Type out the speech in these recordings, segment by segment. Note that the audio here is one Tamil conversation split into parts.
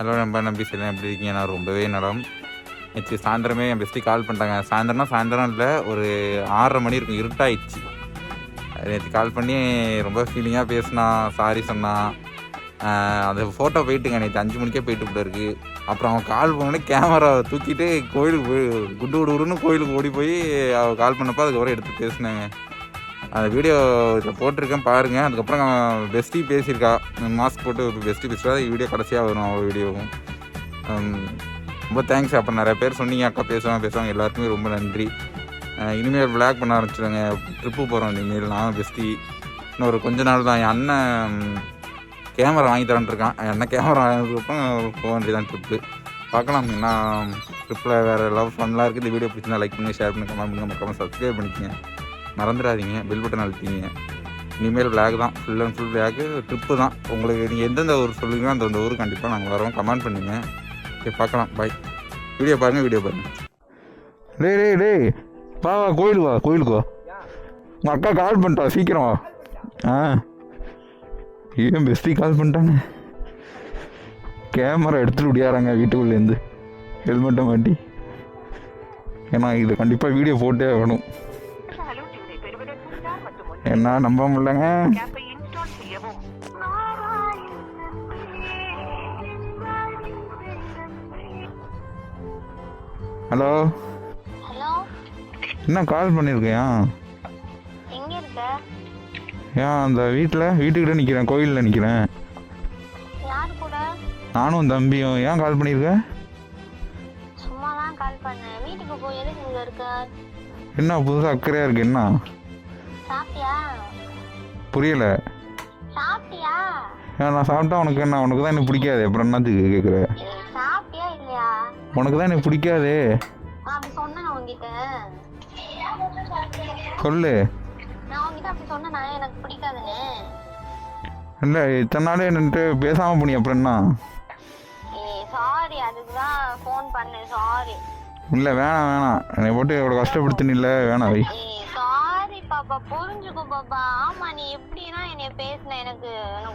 ஹலோ நம்பி சொல்லேன், எப்படி இருக்கீங்க? நான் ரொம்பவே நலம். நேற்று சாயந்தரமே என் பெஸ்ட்டி கால் பண்ணிட்டாங்க. சாயந்தரம் இல்லை, ஒரு 6:30 மணி இருக்கும், இருட்டாயிடுச்சு. நேற்று கால் பண்ணி ரொம்ப ஃபீலிங்காக பேசினா, சாரி சொன்னான். அந்த ஃபோட்டோ போயிட்டுங்க, நேற்று 5 மணிக்கே போயிட்டு கூட இருக்குது. அப்புறம் அவன் கால் பண்ணோடனே கேமராவை தூக்கிட்டு கோயிலுக்கு போய் குடுன்னு கோயிலுக்கு ஓடி போய் அவள் கால் பண்ணப்போ அதுக்கப்புறம் எடுத்து பேசினாங்க. அந்த வீடியோ இதில் போட்டிருக்கேன் பாருங்கள். அதுக்கப்புறம் பெஸ்ட்டி பேசியிருக்கா, மாஸ்க் போட்டு பெஸ்ட்டி பேசுகிறா. வீடியோ கடைசியாக வரும் அவள் வீடியோவும். ரொம்ப தேங்க்ஸ். அப்புறம் நிறைய பேர் சொன்னீங்க அக்கா பேசுவாங்க, எல்லாருக்குமே ரொம்ப நன்றி. இனிமேல் விளாக் பண்ண ஆரம்பிச்சிடுங்க, ட்ரிப்பு போகிறோம் இனிமேல். நான் பெஸ்ட்டி இன்னும் ஒரு கொஞ்ச நாள் தான். என் அண்ணன் கேமரா வாங்கி தரேன்ருக்கான். என் அண்ணன் கேமரா வாங்கினதுக்கப்புறம் போக வேண்டியதான் ட்ரிப்பு. பார்க்கலாம். என்ன ட்ரிப்பில் வேறு லவ் ஃபன்லாம் இருக்குது. இந்த வீடியோ பிடிச்சிருந்தா லைக் பண்ணுங்கள், ஷேர் பண்ணுங்கள், கமெண்ட் பண்ணுங்கள், மறக்காமல் சப்ஸ்கிரைப் பண்ணிக்கங்க, மறந்துடாதீங்க பெல் பட்டன் அழுத்திங்க. இனிமேல் விளாக் தான், ஃபுல் அண்ட் ஃபுல் விளாக்கு, ட்ரிப்பு தான். உங்களுக்கு நீங்கள் எந்தெந்த ஊர் சொல்லுவீங்களோ அந்த ஊர் கண்டிப்பாக நாங்கள் வரோம். கமெண்ட் பண்ணுங்க. ஓகே, பார்க்கலாம். பாய். வீடியோ பாருங்கள். டேய் வா கோயிலுக்கு வா. உங்கள் அக்கா கால் பண்ணிட்டா, சீக்கிரம் வா. ஏன் பெஸ்ட்டி கால் பண்ணிட்டாங்க. கேமரா எடுத்துகிட்டு விடியாராங்க வீட்டுக்குள்ளேருந்து, ஹெல்மெட்டை மாட்டி. ஏன்னா இது கண்டிப்பாக வீடியோ போட்டே ஆகணும். என்ன நம்ப முடியலங்க. ஹலோ, என்ன கால் பண்ணியிருக்கியா? ஏன் அந்த வீட்டுக்கிட்ட நிற்கிறேன், கோயிலில் நிற்கிறேன். நானும் தம்பியும். ஏன் கால் பண்ணியிருக்க? என்ன புதுசாக அக்கறையாக இருக்கு? என்ன புரியல? நான் சாப்பிட்டா உனக்கு என்ன? உனக்கு தான் எனக்கு பிடிக்காது. அப்புறம் என்னத்துக்கு கேட்குற? உனக்கு தான் எனக்கு பிடிக்காது. சொல்லு. இல்லை, இத்தனை நாள் என்னன்ட்டு பேசாமல் போனி, அப்புறம் என்ன? இல்லை வேணாம், என்னை போட்டு எவ்வளோ கஷ்டப்படுத்தினு. இல்லை வேணாம் வை. பாப்பா புரிஞ்சுக்கோ பாப்பா. ஆமா, நீ எப்படின்னா என்னைய பேசின எனக்கு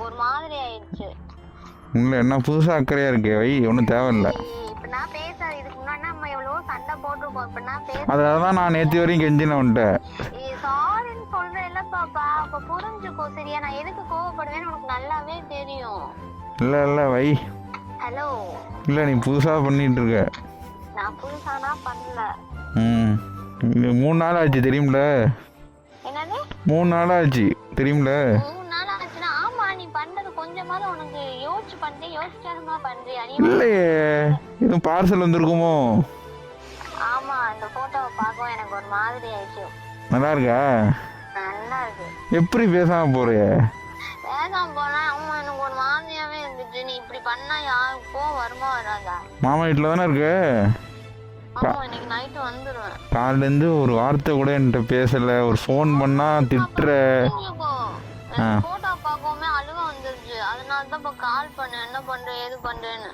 ஒரு மாதிரி ஆயிடுச்சு. இல்லை, என்ன புதுசாக அக்கறையாக இருக்கே வை, ஒன்றும் தேவையில்லை. இப்போ நான் பேசாது, இதுக்கு முன்னாடி நம்ம எவ்வளோ சண்டை போட்டிருக்கோம். இப்போ நான் பேச அதான் தான் நான் நேற்று வரையும் கெஞ்சினேன் உன்ட்ட. சாரின்னு சொல்றேன் இல்லை பாப்பா, அப்போ புரிஞ்சுக்கோ சரியா? நான் எதுக்கு கோவப்படுவேன்னு உனக்கு நல்லாவே தெரியும். இல்லை வை. ஹலோ. இல்லை, நீ புதுசாக பண்ணிட்டு இருக்க. நான் புதுசானா பண்ணல. 3 நாள் ஆச்சு தெரியும்ல? 3 நாள் ஆச்சு தெரியும்ல? 3 நாள் ஆச்சுன்னா ஆமா, நீ பண்றது கொஞ்சமாவது உனக்கு யோசிச்சு பண்றே, யோசிச்சாருமா பண்றியா? இல்லையே, எதுவும் பார்சல் வந்திருக்குமோ? ஆமா, இந்த போட்டோவை பார்க்கவும் எனக்கு ஒரு மாதிரி ஆயிடுச்சு. நல்லா இருக்கா? நல்லா இருக்கு. எப்படி பேசாம போறிய? பேசாம போனா ஆமா, எனக்கு ஒரு மாதிரியாவே இருந்துச்சு. நீ இப்படி பண்ணா யாருக்கும் வருமா வராதா? மாமா வீட்டில் தானே இருக்கு. இன்னைக்கு நைட்டு வந்துருவேன். காலிலேருந்து ஒரு வார்த்தை கூட என்கிட்ட பேசல. ஒரு ஃபோன் பண்ணா திட்டுற. போட்டோ பார்க்கவுமே அழுவ வந்துருச்சு. அதனால தான் இப்போ கால் பண்ணேன், என்ன பண்ற ஏது பண்றேன்னு.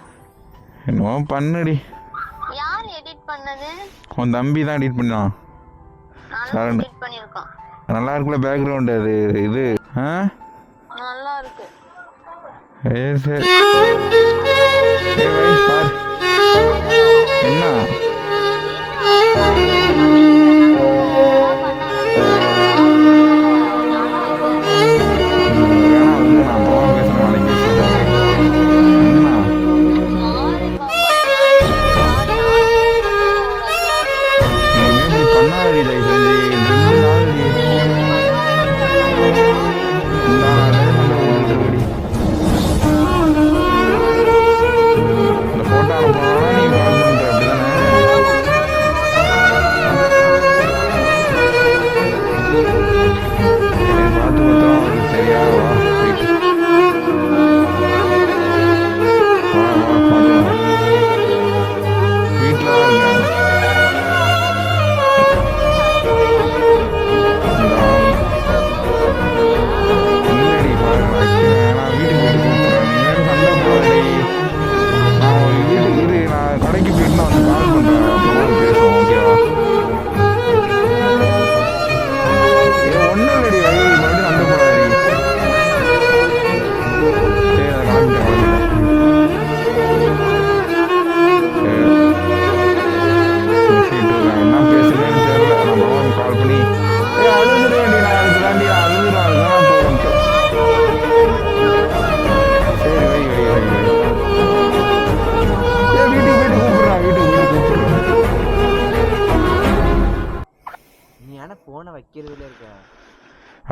என்னவோ பண்ணுடி. யார் எடிட் பண்ணது? உன் தம்பி தான் எடிட் பண்ணான். எடிட் பண்ணிருக்கான். நல்லா இருக்குல்ல பேக்ரவுண்ட்? அது இது நல்லா இருக்கு. சரி என்ன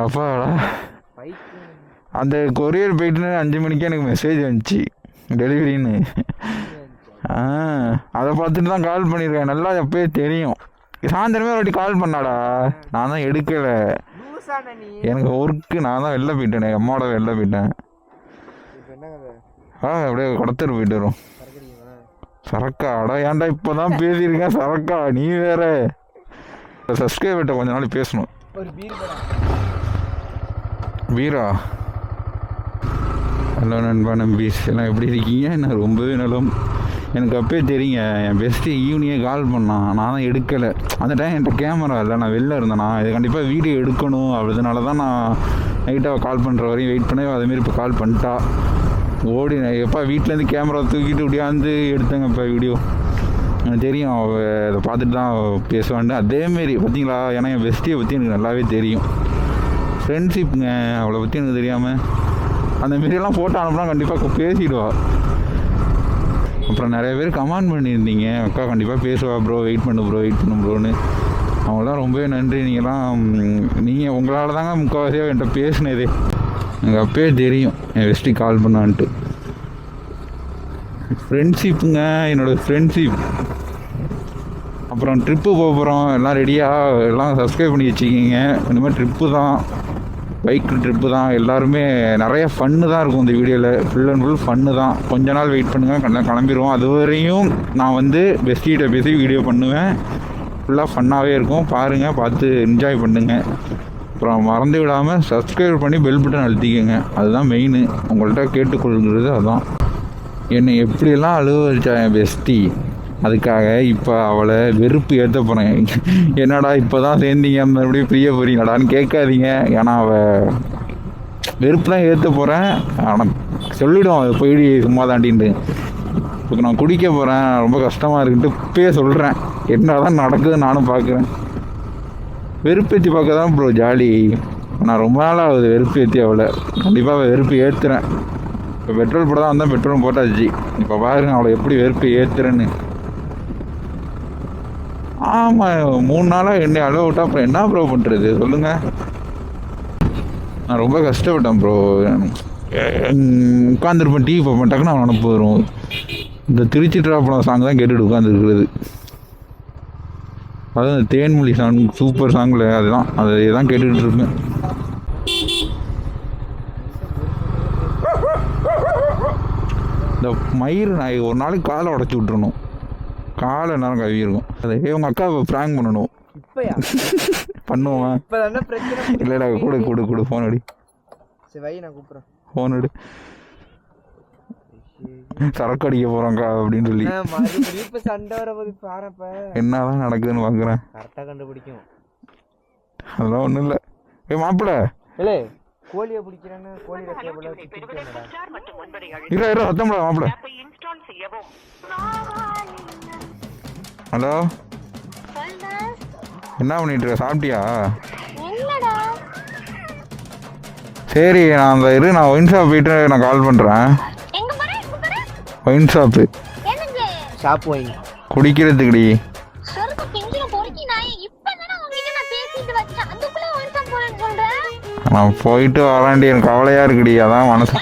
அப்பாடா. அந்த கொரியர் போயிட்டு 5 மணிக்கே எனக்கு மெசேஜ் வந்துச்சு டெலிவரின்னு. அதை பார்த்துட்டு தான் கால் பண்ணியிருக்கேன். நல்லா எப்பயே தெரியும். சாயந்தரமே ஒரு வாட்டி கால் பண்ணாடா, நான் தான் எடுக்கலை. எனக்கு ஒர்க்கு, நான் தான் வெளில போயிட்டேன், அம்மாவோட வெளில போயிட்டேன். அப்படியே குடத்தூர் போயிட்டு வரும். சரக்கா அடா, ஏன்டா இப்போ தான் பேசியிருக்கேன் சரக்கா, நீ வேற. சப்ஸ்கிரைபர்கிட்ட கொஞ்ச நாள் பேசணும். வீரா, ஹலோ நண்பா நம்பீஸ், எல்லாம் எப்படி இருக்கீங்க? நான் ரொம்பவே நலம். எனக்கு அப்பயே தெரியுங்க, என் பெஸ்ட்டு ஈவினிங்கே கால் பண்ணான், நான் தான் எடுக்கலை. அந்த டைம் என்கிட்ட கேமரா இல்லை, நான் வெளில இருந்தேண்ணா. இது கண்டிப்பாக வீடியோ எடுக்கணும், அதனால தான் நான் நைட்டாக கால் பண்ணுற வரையும் வெயிட் பண்ணி அதேமாரி இப்போ கால் பண்ணிட்டா. ஓடி எப்போ வீட்டிலேருந்து கேமரா தூக்கிட்டு இப்படியாந்து எடுத்தேங்க இப்போ வீடியோ. எனக்கு தெரியும் அவள் அதை பார்த்துட்டு தான் பேசுவான்ட்டு. அதேமாரி பார்த்தீங்களா, ஏன்னா என் பெஸ்ட்டியை பற்றி எனக்கு நல்லாவே தெரியும். ஃப்ரெண்ட்ஷிப்புங்க, அவளை பற்றி எனக்கு தெரியாமல் அந்தமாரியெல்லாம் ஃபோட்டோ அனுப்புனா கண்டிப்பாக பேசிடுவா. அப்புறம் நிறைய பேர் கமெண்ட் பண்ணியிருந்தீங்க, அக்கா கண்டிப்பாக பேசுவா ப்ரோ, வெயிட் பண்ணு ப்ரோன்னு. அவங்களாம் ரொம்பவே நன்றி. நீங்கள் உங்களால் தாங்க முக்கால்வாசியாக என்கிட்ட பேசினதே. எனக்கு அப்பயே தெரியும் என் பெஸ்ட்டி கால் பண்ணான்ட்டு. ஃப்ரெண்ட்ஷிப்புங்க, என்னோடய ஃப்ரெண்ட்ஷிப். அப்புறம் ட்ரிப்பு போகிறோம், எல்லாம் ரெடியாக, எல்லாம் சப்ஸ்கிரைப் பண்ணி வச்சுக்கிங்க. இந்த மாதிரி ட்ரிப்பு தான், பைக் ட்ரிப்பு தான். எல்லாருமே நிறைய ஃபன்னு தான் இருக்கும் இந்த வீடியோவில், ஃபுல் அண்ட் ஃபுல் ஃபன்னு தான். கொஞ்ச நாள் வெயிட் பண்ணுங்கள், கிளம்பிடுவோம். அது வரையும் நான் பெஸ்ட்டிகிட்ட பேசி வீடியோ பண்ணுவேன். ஃபுல்லாக ஃபன்னாகவே இருக்கும், பாருங்கள், பார்த்து என்ஜாய் பண்ணுங்கள். அப்புறம் மறந்து விடாமல் சப்ஸ்கிரைப் பண்ணி பெல் பட்டன் அழுத்திக்கோங்க, அதுதான் மெயின். உங்கள்கிட்ட கேட்டுக்கொள்கிறது அதுதான். என்னை எப்படியெல்லாம் அழுவ வச்சா என் பெஸ்ட்டி, அதுக்காக இப்போ அவளை வெறுப்பு ஏற்ற போகிறேன். என்னடா இப்போ தான் சேர்ந்தீங்க, மறுபடியும் பிரிய போகிறீங்களாடான்னு கேட்காதீங்க. ஏன்னா அவள் வெறுப்பு தான் ஏற்ற போகிறேன். ஆனால் சொல்லிவிடும் அவள் போயிடு சும்மா தாண்டின்ட்டு. இப்போ நான் குடிக்க போகிறேன், ரொம்ப கஷ்டமாக இருக்குன்ட்டு இப்பயே சொல்கிறேன். என்ன தான் நடக்குதுன்னு நானும் பார்க்குறேன். வெறுப்பேற்றி பார்க்க தான் ப்ரோ ஜாலி. நான் ரொம்ப நாள் ஆகுது வெறுப்பு ஏற்றி அவளை. கண்டிப்பாக வெறுப்பு ஏற்றுறேன். இப்போ பெட்ரோல் போட தான் வந்தால் பெட்ரோலும் போட்டாச்சு. இப்போ பாருங்க அவளை எப்படி வெறுப்பு ஏற்றுறேன்னு. ஆமாம், 3 நாளாக என்னை அழுவ விட்டா அப்புறம் என்ன ப்ரோ பண்ணுறது சொல்லுங்கள். நான் ரொம்ப கஷ்டப்பட்டேன் ப்ரோ. உட்காந்துருப்பேன், டிவி பார்ப்பேன், டக்குன்னு அவன் அனுப்ப வரும். இந்த திருச்சி ட்ராப்படம் சாங் தான் கேட்டுட்டு உட்காந்துருக்குறது. அதுவும் இந்த தேன்மொழி சாங், சூப்பர் சாங்கில் அதுதான், அதை தான் கேட்டுக்கிட்டு இருப்பேன். இந்த மயிர் நாய் ஒரு நாளைக்கு காலை உடச்சி விட்டுறணும், காலை நேரம் கவி இருக்கும். அதை உங்கள் அக்காவை ப்ராங்க் பண்ணணும். பண்ணுவோம். இல்லைடா, கொடு ஃபோன் அடி. ஃபோன் அடி, சரக்கு அடிக்க போகிறோங்க்கா அப்படின்னு சொல்லி. என்னதான் நடக்குதுன்னு பார்க்குறேன். அதெல்லாம் ஒன்றும் இல்லை. மாப்பிள்ள கோழியை பிடிக்கிறேன்னு கோழி சத்தம் மாப்பிள்ள. ஹலோ, என்ன பண்ணிட்டு இருக்க? சாப்பிட்டியா? சரி, நான் நான் ஒயின் ஷாப் போயிட்டு நான் கால் பண்ணுறேன். ஒயின் ஷாப்பு குடிக்கிறதுக்குடி. நான் போயிட்டு வராண்டி, எனக்கு கவலையா இருக்குடி, அதான் மனசு.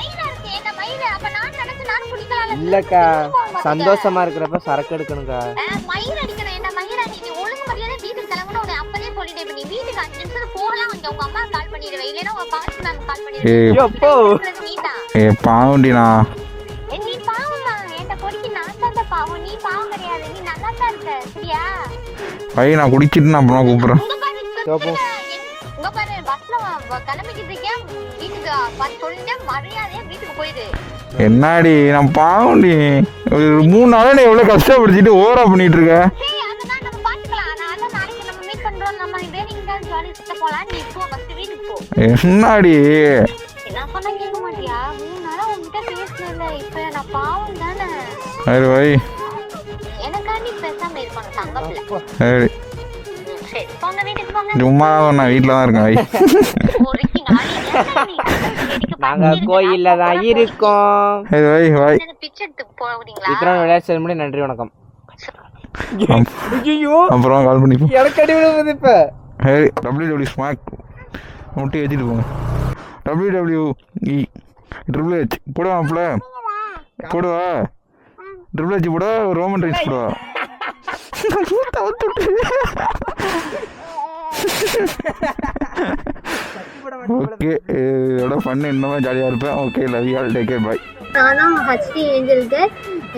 இல்லக்கா, சந்தோஷமா இருக்கிறப்ப சரக்கு எடுக்கணும்க்கா. பாவண்டினா பையன், நான் குடிச்சிட்டு நான் அப்புறம் கூப்பிடுறேன். என்னாடி நான் பாவண்டி, 3 நாளா நீ எவ்வளவு கஷ்டப்படுத்திட்டு ஓவரா பண்ணிட்டு இருக்க. என்னாடி சரி வை. சரி சும்மா நான் வீட்டில் தான் இருக்கேன். நாங்க கோயில்ல தான் இருக்கோம். இத்தனை விளையாட்டு முடியும். நன்றி, வணக்கம். அப்புறம் கால் பண்ணி எனக்கு அடி விழுவது. இப்ப சரி, WW ஸ்மாக் முட்டை ஏற்றிட்டு போங்க. WWE ட்ரிபிள் ஹெச் போடுவா அப்பல போடுவா, ட்ரிபிள் ஹெச் போடுவா, ரோமன் ரைன்ஸ் போடுவா. ஓகே, இதோட ஃபன் இன்னுமே ஜாலியாக இருப்பேன். Okay, love you all, take care, bye. நானும் ஹச்டி ஏஞ்சலுக்கு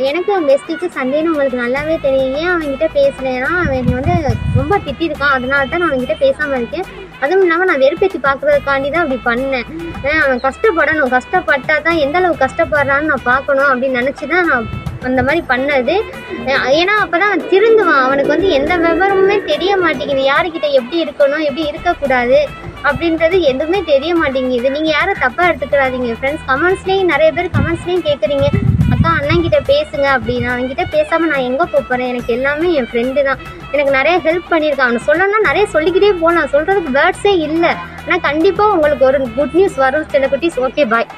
எனக்கு பெஸ்டிக்கு சண்டேன்னு உங்களுக்கு நல்லாவே தெரியும். ஏன் அவன்கிட்ட பேசுகிறேன்னா அவன் வந்து ரொம்ப திட்டிருக்கான், அதனால தான் நான் அவன்கிட்ட பேசாமல் இருக்கேன். அதுவும் இல்லாமல் நான் வெறுப்பேற்றி பார்க்குறதுக்காண்டி தான் அப்படி பண்ணேன். அவன் கஷ்டப்படணும், கஷ்டப்பட்டா தான் எந்த அளவுக்கு கஷ்டப்படுறான்னு நான் பார்க்கணும் அப்படின்னு நினச்சி தான் நான் அந்த மாதிரி பண்ணது. ஏன்னா அப்போ தான் அவன் திருந்துவான். அவனுக்கு வந்து எந்த விவரமுமே தெரிய மாட்டேங்குது, யாருக்கிட்ட எப்படி இருக்கணும் எப்படி இருக்கக்கூடாது அப்படின்றது எதுவுமே தெரிய மாட்டேங்குது. நீங்கள் யாரும் தப்பாக எடுத்துக்கிறாதீங்க ஃப்ரெண்ட்ஸ். கமெண்ட்ஸ்லேயும் நிறைய பேர் கமெண்ட்ஸ்லேயும் கேட்குறீங்க, அக்கா அண்ணன்கிட்ட பேசுங்க அப்படின்னு. அவன்கிட்ட பேசாமல் நான் எங்கே போகிறேன்? எனக்கு எல்லாமே என் ஃப்ரெண்டு தான், எனக்கு நிறைய ஹெல்ப் பண்ணியிருக்கான். அவனை சொல்லணும்னா நிறைய சொல்லிக்கிட்டே போகலாம், சொல்கிறதுக்கு வேர்ட்ஸே இல்லை. ஆனால் கண்டிப்பாக உங்களுக்கு ஒரு குட் நியூஸ் வரும் சில குட்டீஸ். ஓகே, பாய்.